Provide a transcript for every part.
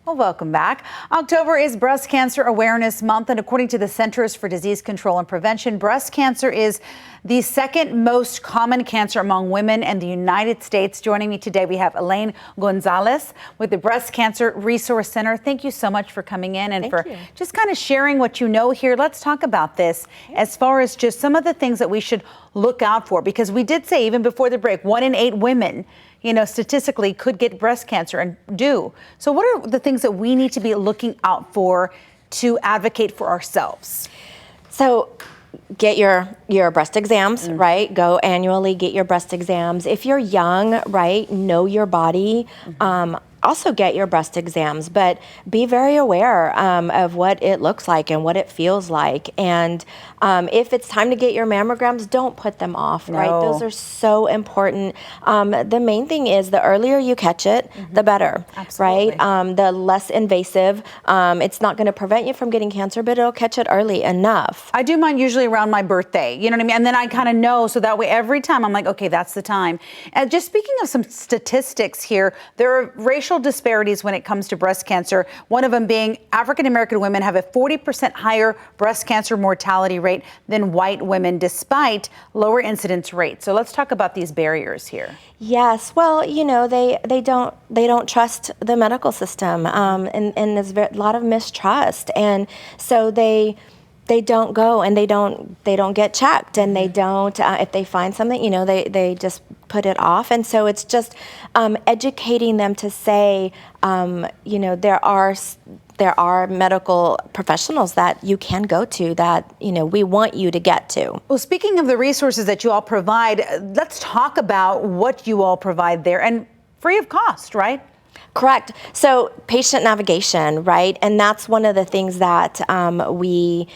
Well, welcome back. October is Breast Cancer Awareness Month, and according to the Centers for Disease Control and Prevention, breast cancer is the second most common cancer among women in the United States. Joining me today, we have Elaine Gonzalez with the Breast Cancer Resource Center. Thank you so much for coming in and just kind of sharing what you know here. Let's talk about this as far as just some of the things that we should look out for, because we did say even before the break, 1 in 8 women, statistically could get breast cancer and do. So what are the things that we need to be looking out for to advocate for ourselves? So get your breast exams, right? Go annually, get your breast exams. If you're young, right, know your body. Also get your breast exams, but be very aware of what it looks like and what it feels like. And if it's time to get your mammograms, don't put them off, right? Those are so important. The main thing is the earlier you catch it, the better, right? The less invasive. It's not going to prevent you from getting cancer, but it'll catch it early enough. I do mine usually around my birthday, you know what I mean? And then I kind of know, so that way every time I'm like, okay, that's the time. And just speaking of some statistics here, there are racial disparities when it comes to breast cancer. One of them being African-American women have a 40% higher breast cancer mortality rate than white women, despite lower incidence rates. So let's talk about these barriers here. Yes, well, they don't trust the medical system, and there's a lot of mistrust, and so they don't go and they don't get checked, and they don't if they find something, they just put it off. And so it's just educating them to say, there are medical professionals that you can go to that, we want you to get to. Well, speaking of the resources that you all provide, let's talk about what you all provide there, and free of cost, right? Correct. So patient navigation, right? And that's one of the things that we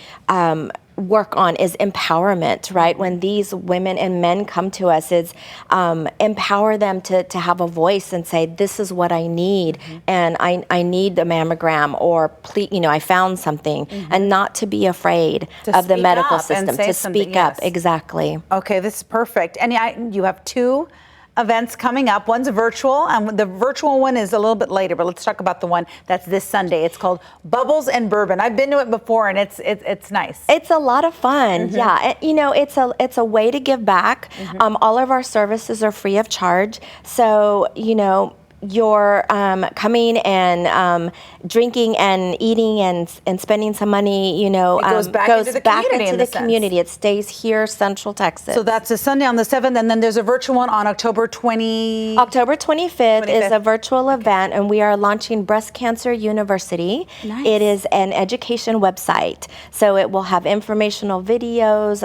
work on is empowerment, right? When these women and men come to us, is empower them to have a voice and say, this is what I need, and I need a mammogram, or please, I found something, and not to be afraid of the medical system, to speak up. Exactly. Okay, this is perfect. And you have 2 events coming up. One's a virtual, and the virtual one is a little bit later, but let's talk about the one that's this Sunday. It's called Bubbles and Bourbon. I've been to it before, and it's nice. It's a lot of fun. Yeah, it's a way to give back. All of our services are free of charge. So, you're coming and drinking and eating and spending some money, it goes back into the community. It stays here, Central Texas. So that's a Sunday on the 7th, and then there's a virtual one on October 20. October 25th is a virtual event, and we are launching Breast Cancer University. Nice. It is an education website, so it will have informational videos,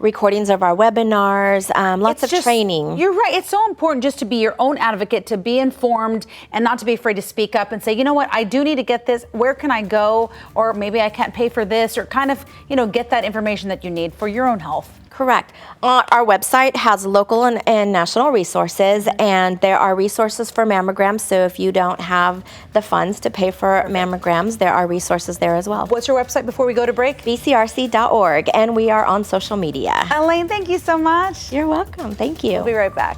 recordings of our webinars, lots of training. You're right. It's so important just to be your own advocate, to be informed, and not to be afraid to speak up and say, you know what, I do need to get this. Where can I go? Or maybe I can't pay for this, or kind of, get that information that you need for your own health. Correct. Our website has local and national resources, and there are resources for mammograms. So if you don't have the funds to pay for mammograms, there are resources there as well. What's your website before we go to break? bcrc.org, and we are on social media. Elaine, thank you so much. You're welcome. Thank you. We'll be right back.